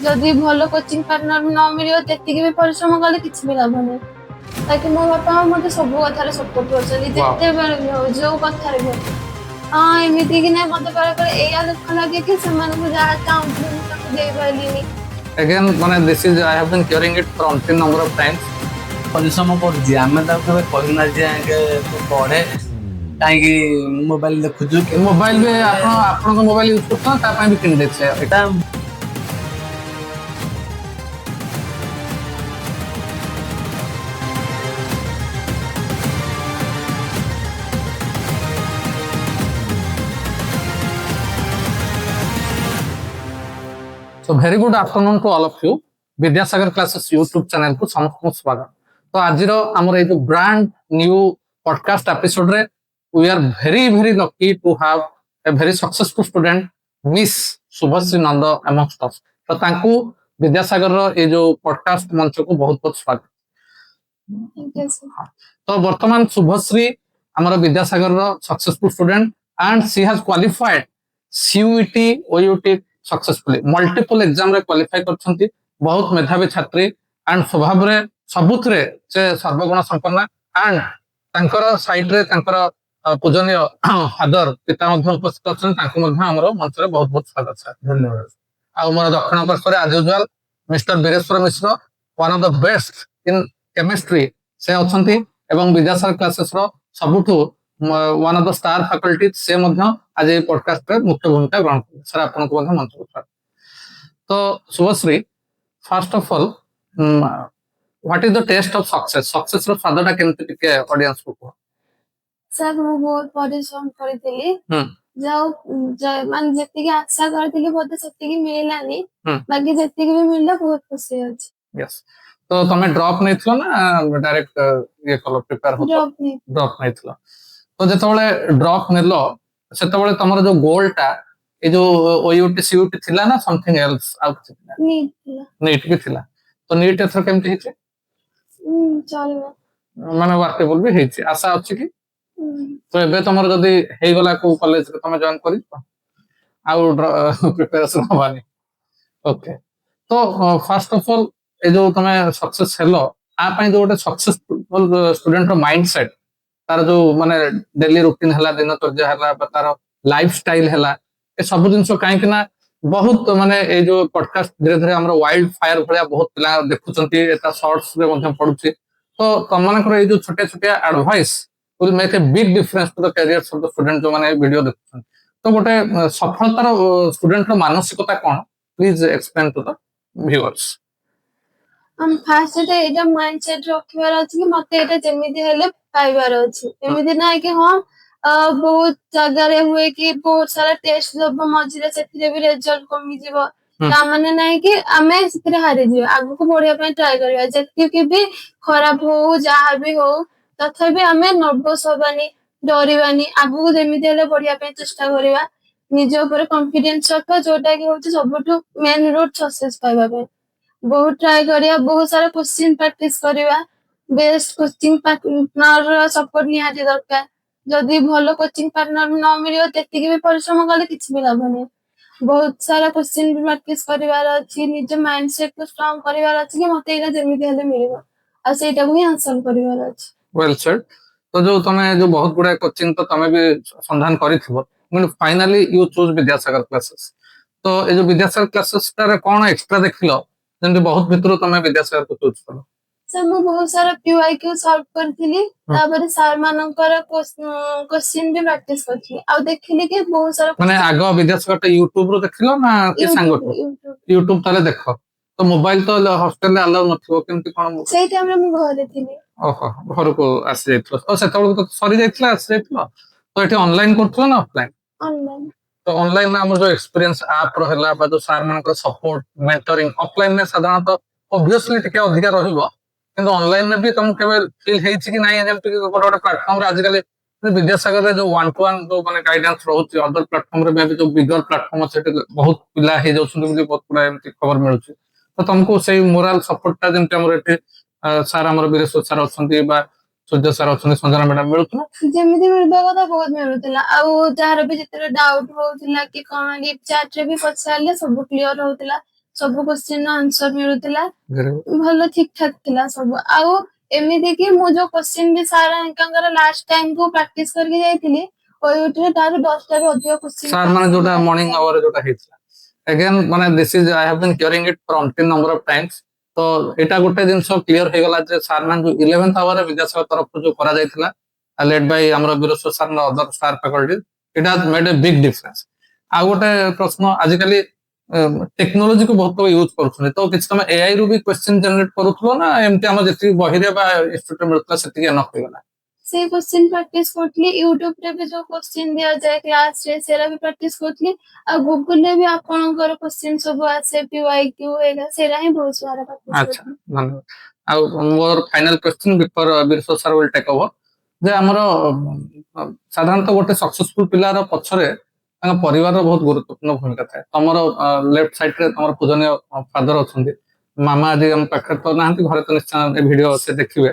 ଯଦି ଭଲ coaching partner ନ ମିଳିବ ଯେତିକି ବି ପରିଶ୍ରମ କଲେ କିଛି ବି ଲାଭ ନାହିଁ। ତାକି ମୋ ବାପା ମା ମତେ ସବୁ କଥାରେ ସପୋର୍ଟ କରୁଛନ୍ତି, ଯେତେବେଳେ ବି ହଉ ଯୋଉ କଥାରେ ବି ହଉ। ହଁ ଏମିତି କି ନାହିଁ ମତେ ବେଳେ ବେଳେ ଏଇଆ ଦୁଃଖ ଲାଗେ କି ସେମାନଙ୍କୁ ଯାହା ଚାହୁଁଥିଲି ମୁଁ ତାଙ୍କୁ ଦେଇପାରିଲିନି। Again, ମାନେ this is I have been hearing it for umpteen number of times. ପରିଶ୍ରମ କରୁଛି, ଆମେ ତାକୁ କେବେ କହିନା ଯେ ତୁ ପଢେ କାହିଁକି ମୋବାଇଲ ଦେଖୁଛୁ କି ମୋବାଇଲ ବି ଆପଣଙ୍କ ମୋବାଇଲ ୟୁଜ କରୁଛନ୍ତି ତା ପାଇଁ ବି କିଣି ଦେଇଥିଲେ ଏଟା So very good afternoon to all of you. Vidyasagar classes YouTube channel को समस्त स्वागत। तो आज आमर ये ब्रांड न्यू पॉडकास्ट एपिसोड रे we are very lucky to have a very successful student miss Subhashree Nanda amongst us. तो तांकू विद्यासागर रो ये जो पॉडकास्ट मंच को बहुत बहुत स्वागत। तो वर्तमान शुभश्री आमर विद्यासागर रो successful student and she has qualified CUET OUAT successfully multiple exam रे क्वालिफाई करछंती। बहुत मेधावी छात्री एंड स्वभाव रे सबुतरे से सर्वगुण संपन्न एंड तांकर साइड रे तांकर पूजनीय फादर पिता मध्य उपस्थित अछन। तांको मध्य हमरो मंच रे बहुत बहुत स्वागत सर। धन्यवाद। आ मोर दक्षिण पार्श्व रे as usual mister Bireswar Mishra one of the best in chemistry से अछंती एवं विद्यासागर क्लासेस रो सबुठु one of the star faculty से मध्य आज ये पॉडकास्ट रे मुख्य भूमिका ग्रहण कर सर। आपन को मध्य मंच को स्वागत। तो Shubhashree first of all what is the test of success success रो स्वादटा केमति टिके ऑडियंस को को सर मैं बहुत परिश्रम करथिली जाओ मान जेतिकी आशा करथिली मते सेतिकी मिललानी बाकी जेतिकी भी मिलला बहुत खुशी अछि। यस तो तमे ड्रॉप नै थलो ना डायरेक्ट ये कलो प्रिपेयर हो ड्रॉप नै थलो। तो जेतबेले ड्रॉप नेलो सेतबेले तमरो जो गोल टा ए जो ओयूटी सीयूटी थिला ना समथिंग एल्स आउट थिला नीट भी थिला। तो नीट एथर केमति हिचे चलबो माने वर्केबल भी हिचे आशा अछि कि तो एबे तमरो जदी हे गला को कॉलेज रे तमे जॉइन करि आउ प्रिपरेशन हवानी। ओके तो फर्स्ट ऑफ ऑल ए जो तमे सक्सेस हेलो आ पई जो गोटे सक्सेसफुल स्टूडेंट रो माइंडसेट तार जो माने डेली रूटीन हला दिन तर्जा हला तार लाइफस्टाइल हला ए सब जिंस काहे कि ना बहुत माने ए जो पॉडकास्ट धीरे धीरे हमर वाइल्ड फायर भलिया बहुत पिला देखुचंती एता शॉर्ट्स रे मध्यम पडुची। तो तमनकर ए जो छोटे छोटे advice will make a big difference to the careers of the student जो माने वीडियो देखुचंती। तो गोटे सफलतार स्टूडेंट रो मानसिकता कोन please explain to the viewers. हम फास्ट डे एटा माइंडसेट रखिबार अछि कि मते एटा जेमिति हेले पाइबार अछि। एमिति ना कि हां बहुत जगह रे हुए कि बहुत सारा टेस्ट जब मझिरे सेथिरे भी रिजल्ट कमी जीवो ता माने नाही कि आमे सेथिरे हारि जीव आगु को बढ़िया पे ट्राई करबा जेति कि भी खराब हो जहा भी हो तथापि आमे नर्वस होबानी डरिबानी आगु को जेमिति हेले बढ़िया पे चेष्टा करबा निज ऊपर कॉन्फिडेंस रख जोटा कि होची सबटु मेन रूट सक्सेस पाइबा पे बहुत ट्राई करिया बहुत सारा क्वेश्चन प्रैक्टिस करिया बेस्ट कोचिंग पार्टनर सपोर्ट निहाती दरकार। जदि भलो कोचिंग पार्टनर न मिलियो तेतिकी भी परिश्रम कले किछि भी लाभ नै। बहुत सारा क्वेश्चन भी प्रैक्टिस करिवार अछि निज माइंडसेट को स्ट्रांग करिवार अछि कि मते एटा जेमिति हेले मिलिबो आ सेटा भी आंसर करिवार अछि। Well said. तो जो तमे जो बहुत गुडा कोचिंग तो तमे भी संधान करिथिबो मतलब finally you choose Vidyasagar classes. तो ए जो विद्यासागर क्लासेस रे कोन एक्स्ट्रा देखिलो जेंति बहुत भितरो तमे विद्यासागर को चूज कलो। सर मैं बहुत सारा पीवाईक्यू सॉल्व करथिली तापर सर मानकर क्वेश्चन भी प्रैक्टिस करथिली आ देखिली कि बहुत सारा माने आगो विद्यासागर यूट्यूब रो देखिलो ना कि संगो यूट्यूब ताले देखो। तो मोबाइल तो हॉस्टल ले अलाउ नथिबो केमति कोन सेही टाइम रे मु घरे थिली। ओहो घर को आसी जाइतलो ओ सेतबेल तो सरी जाइतला आसी जाइतलो। तो एठी ऑनलाइन करथलो ना ऑफलाइन ऑनलाइन। तो ऑनलाइन में हमर जो एक्सपीरियंस ऐप रो हला बा जो सर मानकर सपोर्ट मेंटरिंग ऑफलाइन में साधारणतः ऑब्वियसली टिके अधिका रहिबो किंतु ऑनलाइन में भी तुम केवल फील हेछि कि नाही जेमति कि गोटे गोटे प्लेटफॉर्म रे आजिकल विद्यासागर रे जो 1-to-1 जो माने गाइडेंस रहउची अदर प्लेटफॉर्म रे में भी जो बिगर प्लेटफॉर्म अछि बहुत पिला हे जाउछन कि बहुत पुरा एमति खबर मिलुची। तो तुमको सेही मोरल सपोर्ट ता जेमति हमर एठी सर हमर वीरेश्वर सर अछंती बा सूर्य सर अछंती संजना मैडम मिलुतला जेमिति मिलबा कथा बहुत मिलुतला आ जहार भी जते डाउट होउतला कि कोन लिप चैट रे भी पछाले सब क्लियर होउतला ସବୁ क्वेश्चन आंसर मिलुतिला Very good. ଭଲ ଠିକ ଠାକ ଥିଲା ସବୁ ଆଉ ଏମିତି କି ମୁଁ ଯୋଉ क्वेश्चन ବି ସାର୍ ଆଙ୍କର ଲାଷ୍ଟ ଟାଇମ କୁ ପ୍ରାକ୍ଟିସ କରିକି ଯାଇଥିଲି ଓୟୁଟିରେ ତାର 10ଟା ରୁ ଅଧିକ क्वेश्चन ସାର୍ ମାନେ ଯୋଉଟା ମର୍ଣ୍ଣିଂ ଆୱାର ଯୋଉଟା ହେଇଥିଲା अगेन ମାନେ this is I have been clearing it for until number of times तो एटा गोटे जिंस क्लियर हे गला जे सार मान जो 11th आवर विद्यासागर तरफ जो करा जायतिला लेड बाय हमर बिरोस्व सर न other star faculty it has made a big difference आ गोटे प्रश्न आजिकली टेक्नोलॉजी को बहुत यूज करूछने तो किछ तमे एआई रू भी क्वेश्चन जनरेट करूथलो ना एमती हम जति बहिरे बा इंस्टीट्यूट मिलतला सेति न होइगला से क्वेश्चन प्रैक्टिस करथली यूट्यूब रे भी जो क्वेश्चन दिया जाए क्लास रे सेरा भी प्रैक्टिस करथली आ गूगल रे भी आपनकर क्वेश्चन सब आसे पीवाईक्यू एगा सेरा ही बहुत सारा प्रैक्टिस अच्छा धन्यवाद आ मोर final question before Bireswar sir will take over जे हमर साधारणतः गोटे सक्सेसफुल पिलार पछरे तांका परिवार बहुत गुरुत्वपूर्ण भूमिका थाए तमर लेफ्ट साइड रे तमर पूजनीय फादर अछंती मामा आदि हम पाखर तो नाहंती घरे तो निश्चय ए वीडियो से देखिबे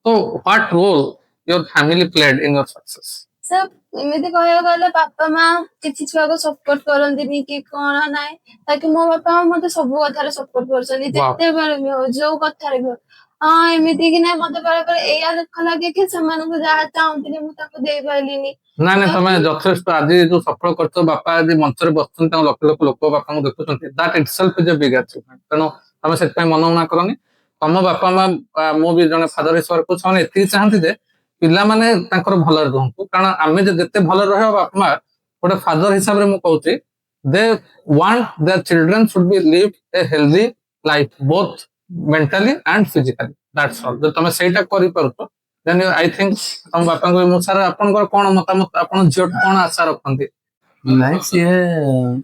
तो what role your family played in your success सब एମିତି କହିବାକୁ ଗଲେ ବାପା ମା କିଛି ଛୁଆକୁ ସପୋର୍ଟ କରନ୍ତିନି କି କଣ ନାହିଁ ତାକି ମୋ ବାପା ମା ମତେ ସବୁ କଥାରେ ସପୋର୍ଟ କରୁଛନ୍ତି ଯେତେବେଳେ ବି ହଉ ଯୋଉ କଥାରେ ବି ହଉ ହଁ ଏମିତି କି ନାହିଁ ମତେ ବେଳେ ବେଳେ ଏଇଆ ଦୁଃଖ ଲାଗେ କି ସେମାନଙ୍କୁ ଯାହା ଚାହୁଁଥିଲି ମୁଁ ତାଙ୍କୁ ଦେଇପାରିଲିନି ନା ନା ତମେ ଯଥେଷ୍ଟ ଆଜି ଯୋଉ ସଫଳ କରିଛ ବାପା ଆଜି ମଞ୍ଚରେ ବସୁଛନ୍ତି ତାଙ୍କ ଲକ୍ଷ ଲକ୍ଷ ଲୋକ ବାପାଙ୍କୁ ଦେଖୁଛନ୍ତି that itself is a big achievement ତେଣୁ ତମେ ସେଥିପାଇଁ ମନ ଉଣା କରନି ତମ ବାପା ମା ମୁଁ ବି ଜଣେ ଫାଦର ହିସାବରେ କହୁଛି ସେମାନେ ଏତିକି ଚାହାନ୍ତି ଯେ ପିଲାମାନେ ତାଙ୍କର ଭଲରେ ରୁହନ୍ତୁ କାରଣ ଆମେ ଯେତେ ଭଲରେ ରହିବା ବାପା ମା ଗୋଟେ ଫାଦର ହିସାବରେ ମୁଁ କହୁଛି they want their children should be live a healthy life both mentally and physically that's all जो तमे सेटा करि पारुतो देन आई थिंक तम बापाଙ୍କୁ ମୁଁ ସାର୍ ଆପଣଙ୍କର କଣ ମତାମତ ଆପଣ ଝିଅ କଣ ଆଶା ରଖନ୍ତି ନାଇଁ ସିଏ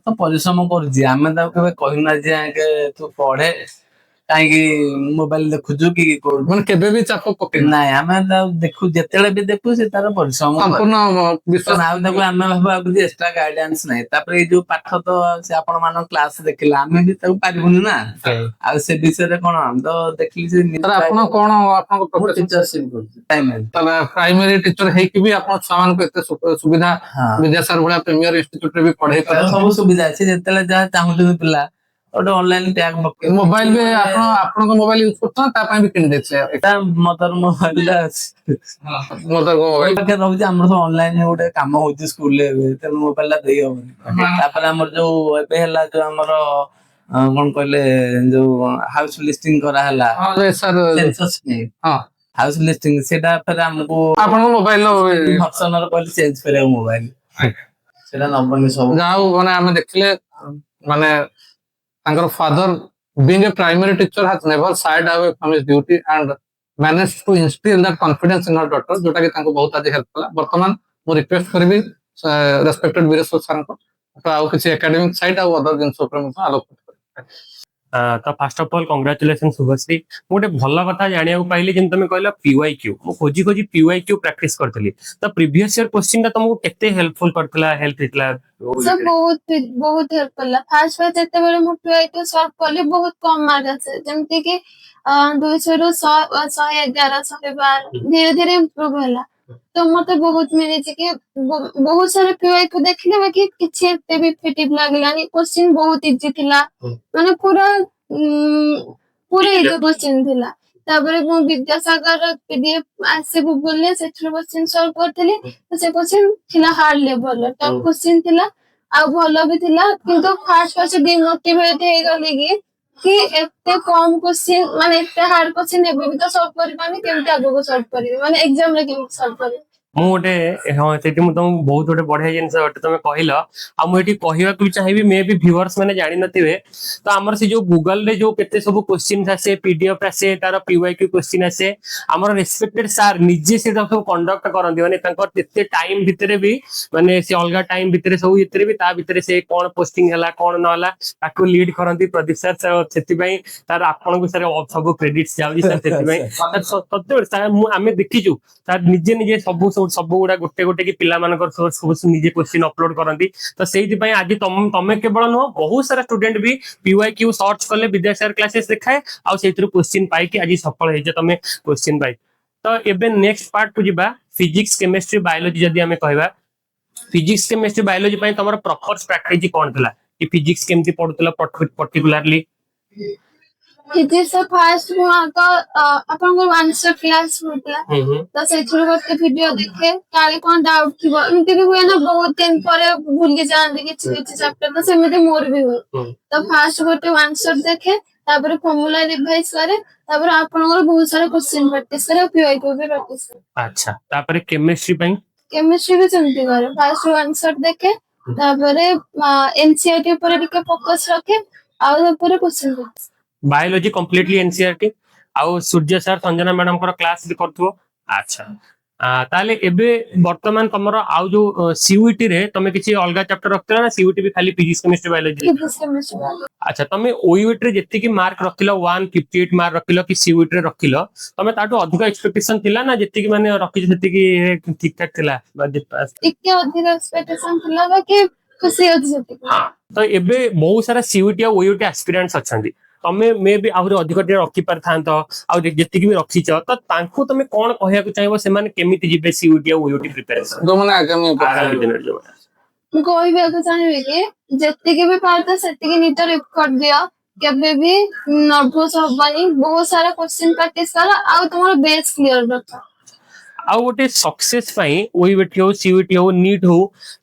ତ ପରିଶ୍ରମ କରୁଛି ଆମେ ତାକୁ କେବେ କହିନା ଯେ ଆଙ୍କେ ତୁ ପଢେ କାହିଁକି ମୋବାଇଲ ଦେଖୁଛୁ କି କରୁଛୁ ମାନେ କେବେ ବି ଚାପ ପକେଇ ନାଇଁ ଆମେ ତାକୁ ଦେଖୁ ଯେତେବେଳେ ବି ଦେଖୁ ସେ ତାର ପରିଶ୍ରମ କରେ। ସମ୍ପୂର୍ଣ୍ଣ ବିଶ୍ୱାସ ଆଉ ତାକୁ ଆମେ ଭାବୁ ଯେ ଏକ୍ସଟ୍ରା ଗାଇଡାନ୍ସ ନାହିଁ ତାପରେ ଏଇ ଯୋଉ ପାଠ ତ ସେ ଆପଣ ମାନଙ୍କ କ୍ଲାସ ଦେଖିଲା ଆମେ ବି ତାକୁ ପାରିବୁନି ନା ଆଉ ସେ ବିଷୟରେ କଣ ଆମେ ତ ଦେଖିଲି ସେ ସାର୍ ଆପଣ କଣ ଆପଣଙ୍କ ପ୍ରଫେସନ ଟିଚରସିପ କରୁଛି ପ୍ରାଇମେରୀ ତାହେଲେ ପ୍ରାଇମେରୀ ଟିଚର ହେଇକି ବି ଆପଣ ଛୁଆମାନଙ୍କୁ ଏତେ ସୁବିଧା ବିଦ୍ୟାସାଗର ଭଳିଆ ପ୍ରିମିୟର ଇନଷ୍ଟିଚ୍ୟୁଟ ରେ ବି ପଢେଇ ପାରୁଛନ୍ତି ସବୁ ସୁବିଧା ଅଛି ଯେତେବେଳେ ଯାହା ଚାହୁଁଛନ୍ତି ପିଲା ଗୋଟେ ଅନଲାଇନ ଟ୍ୟାଗ ପକେଇ ମୋବାଇଲ ବି ଆପଣ ଆପଣଙ୍କ ମୋବାଇଲ ୟୁଜ କରୁଛନ୍ତି ତା ପାଇଁ ବି କିଣି ଦେଇଥିଲେ ଏଟା ମଦର ମୋବାଇଲ ମଦର ମୋବାଇଲ ପାଖରେ ରହୁଛି ଆମର ସବୁ ଅନଲାଇନ ଗୋଟେ କାମ ହଉଛି ସ୍କୁଲରେ ତେଣୁ ମୋବାଇଲ ଟା ଦେଇ ହବନି ତାପରେ ଆମର ଯୋଉ ଏବେ ହେଲା ଯୋଉ ଆମର କଣ କହିଲେ ଯୋଉ ହାଉସ ଲିଷ୍ଟିଂ କରାହେଲା ସାର୍ ହଁ ହାଉସ ଲିଷ୍ଟିଂ ସେଟା ଫେରେ ଆମକୁ ଆପଣଙ୍କ ମୋବାଇଲ ଭର୍ସନର କହିଲେ ଚେଞ୍ଜ କରିବାକୁ ମୋବାଇଲ ସେଟା ନବନି ସବୁ ଯାହା ହଉ ମାନେ ଆମେ ଦେଖିଲେ ମାନେ ତାଙ୍କର father being a primary teacher has never shied away from his duty and managed to instill that confidence in her daughter जोटा कि तांको बहुत आदि हेल्प कला वर्तमान मु रिक्वेस्ट करबी रेस्पेक्टेड वीरेश्वर सर को तो आउ किसी एकेडमिक साइड आउ अदर जिंस ऊपर मु आलोकन तो first of all congratulation Subhashree गोटे भल कथा जानिया पाइली जेन तुम कहला पीवाईक्यू मु खोजी खोजी पीवाईक्यू प्रैक्टिस करथली तो प्रीवियस ईयर क्वेश्चन ता तुमको केते हेल्पफुल करथला हेल्प हितला सब बहुत हेल्प करला फास्ट फास्ट जेते बेले मु पीवाईक्यू सॉल्व करली बहुत कम मार्क आसे जेमति कि 200 ରୁ 111 112 धीरे धीरे इम्प्रूव होला तो मते बहुत मिले कि बहुत सारे पीवाईक्यू देखले बाकी किछि एते भी फिटिव लागलानी क्वेश्चन बहुत इजी थिला माने पूरा इजी क्वेश्चन थिला तापरे मु विद्यासागर पीडीएफ आसे गूगल ले सेथरो क्वेश्चन सॉल्व करथली तो से क्वेश्चन थिला हार्ड लेवल टफ क्वेश्चन थिला आ भलो भी थिला किंतु फास्ट डिमोटिवेट हे गली कि एते कम क्वेश्चन माने एते हार्ड क्वेश्चन एबे भी तो सॉल्व करि पानी केमते आगो को सॉल्व करि माने एग्जाम रे केमते सॉल्व करि मु गोटे हाँ सेठी मु तुम बहुत गोटे बढ़िया जिनस गोटे तुम कहल आ मुझे कहवा भी चाहिए मे भी व्यूअर्स मैंने जानी नथिबे तो हमर से जो गूगल रे जो केते सब क्वेश्चन आसे पीडीएफ आसे तार पीवाईक्यू क्वेश्चन आसे हमर रेस्पेक्टेड सर निजे से सब कंडक्ट करंदी माने तांकर केते टाइम भितरे भी माने से अलगा टाइम भितरे सब भितरे भी ता भितरे से कोन पोस्टिंग हला कोन न हला ताको लीड करंदी प्रदीप सर सेति पई तार आपन को सर सब क्रेडिट्स जाउजी सर सेति पई सत्य सर मु आमे देखिजु सर निजे निजे सब गुड़ा गोटे गोटे कि पिला मानकर सब निजे क्वेश्चन अपलोड करंती तो सेति पई आज तमे केवल न बहुत सारा स्टूडेंट भी पीवाईक्यू सर्च करले विद्यासागर क्लासेस देखाए आ सेतिरु क्वेश्चन पाई कि आज सफल हे जे तमे क्वेश्चन पाई तो एबे नेक्स्ट पार्ट को जिबा फिजिक्स केमिस्ट्री बायोलॉजी जदी हमें कहबा फिजिक्स केमिस्ट्री बायोलॉजी पई तमरो प्रॉपर स्ट्रेटजी कोन थला कि फिजिक्स केमती पढुतला पर्टिकुलरली? फिजिक्स फास्ट मु आग आपन को आंसर क्लास होतला तो सेथुर गोटे वीडियो देखे काले कोन डाउट थिबो एमती भी हुए ना बहुत दिन पर भूल के जान दे किछ किछ चैप्टर तो सेमेते मोर भी हुए तो फास्ट गोटे आंसर देखे तापर फॉर्मूला रिवाइज करे तापर आपन को बहुत सारा क्वेश्चन प्रैक्टिस करे पीवाई को भी प्रैक्टिस करे। अच्छा तापर केमिस्ट्री पई? केमिस्ट्री भी चलती करे फास्ट आंसर देखे तापर एनसीईआरटी पर टिके फोकस रखे आ ऊपर क्वेश्चन करे। बायोलॉजी कंप्लीटली एनसीईआरटी आउ सूर्य सर संजना मैडम को क्लास भी करथुओ। अच्छा ताले एबे वर्तमान तमर आउ जो सीयूईटी रे तमे किछि अलगा चैप्टर रखतला ना सीयूईटी भी खाली फिजिक्स केमिस्ट्री बायोलॉजी? अच्छा तमे ओयूईटी रे जत्ति की मार्क रखिलो 158 मार्क रखिलो कि सीयूईटी रे रखिलो तमे ताटो अधिक एक्सपेक्टेशन थिला ना जत्ति की माने रखि जत्ति की ठीक ठाक थिला बजट पास? इके अधिक एक्सपेक्टेशन थिला बाकी खुशी होती जत्ति। हां तो एबे बहुत सारा सीयूईटी आ ओयूईटी एस्पिरेंट्स अछंदी तमे मे भी आहुरी अधिक रखी पार थांत आ जत्ति की भी रखिछ तो तांको तमे कोन कहया को चाहबो से माने केमिति जिबे सीयूईटी आ ओयूईटी प्रिपरेशन जो माने आगामी कहबे को चाहिए कि जत्ति के भी पारता सेति की नीट रिप कर दिया केबे भी नर्वस होबानी बहुत सारा क्वेश्चन प्रैक्टिस कर आ तुम्हारा बेस क्लियर रख। आ गोटे सक्सेस पई ओयूईटी हो सीयूईटी हो नीट हो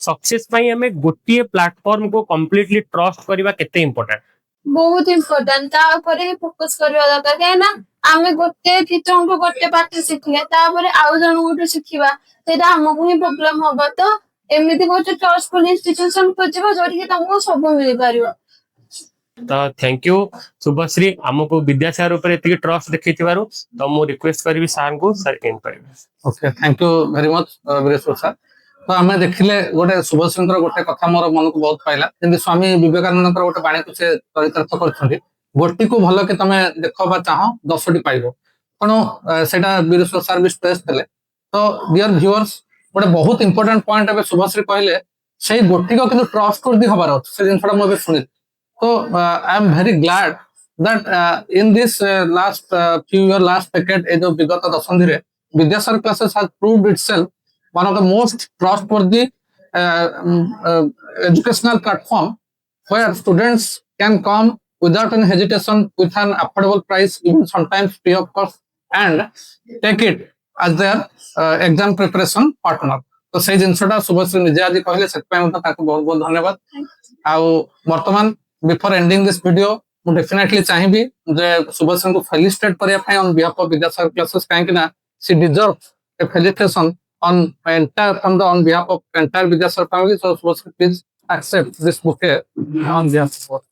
सक्सेस पई हमें गोटे प्लेटफॉर्म को कंप्लीटली ट्रस्ट करबा केते इंपोर्टेंट? बहुत इम्पोर्टेंट तापर ही फोकस करबा दरकार काहे ना आमे गोटे टीचर को गोटे पाठ शिखले तापर आउ जण गोटे शिखिबा सेटा हमकु ही प्रॉब्लम होबा तो एमिति गोटे ट्रस्टफुल इंस्टीट्यूशन खोजबा जोठी के तुमको सब मिल पारिबो। तो थैंक यू शुभश्री हमको विद्यासागर ऊपर एतिक ट्रस्ट देखैथिबारु तो मु रिक्वेस्ट करबी सर को सर एंड करबे। Okay thank you very much Vireshwar sir. तो आमे देखिले गोटे शुभश्री गोटे कथा मोर मन को बहुत पाइला जेंति स्वामी विवेकानंद गोटे बाणी को से चरितार्थ करछन्ती गोटी को भलो के तमे देखो बा चाहो 10टी पाइबो कनो सेटा वीरेश्वर सर भी स्ट्रेस देले। तो डियर व्यूअर्स गोटे बहुत इंपोर्टेंट पॉइंट एबे शुभश्री कहले सेही गोटी को किंतु ट्रस्ट कर दी हबार अछि से जिनसडा मबे सुनि। तो I am very glad that in this last few year last decade ए जो विगत दशंधि रे Vidyasagar classes has proved itself one of the most trustworthy educational platform where students can come without any hesitation with an affordable price, even sometimes free of cost, and take it as their exam preparation partner. तो से जिनसटा शुभश्री निजे आज कहले सेतपय मत ताको बहुत बहुत धन्यवाद। आउ वर्तमान बिफोर एंडिंग दिस वीडियो मु डेफिनेटली चाहिबी जे शुभश्री को फेलिसिटेट करिया पय on behalf of Vidyasagar classes काहे कि ना she deserve a felicitation on behalf of entire Vidyasagar family. So please accept this bouquet on behalf of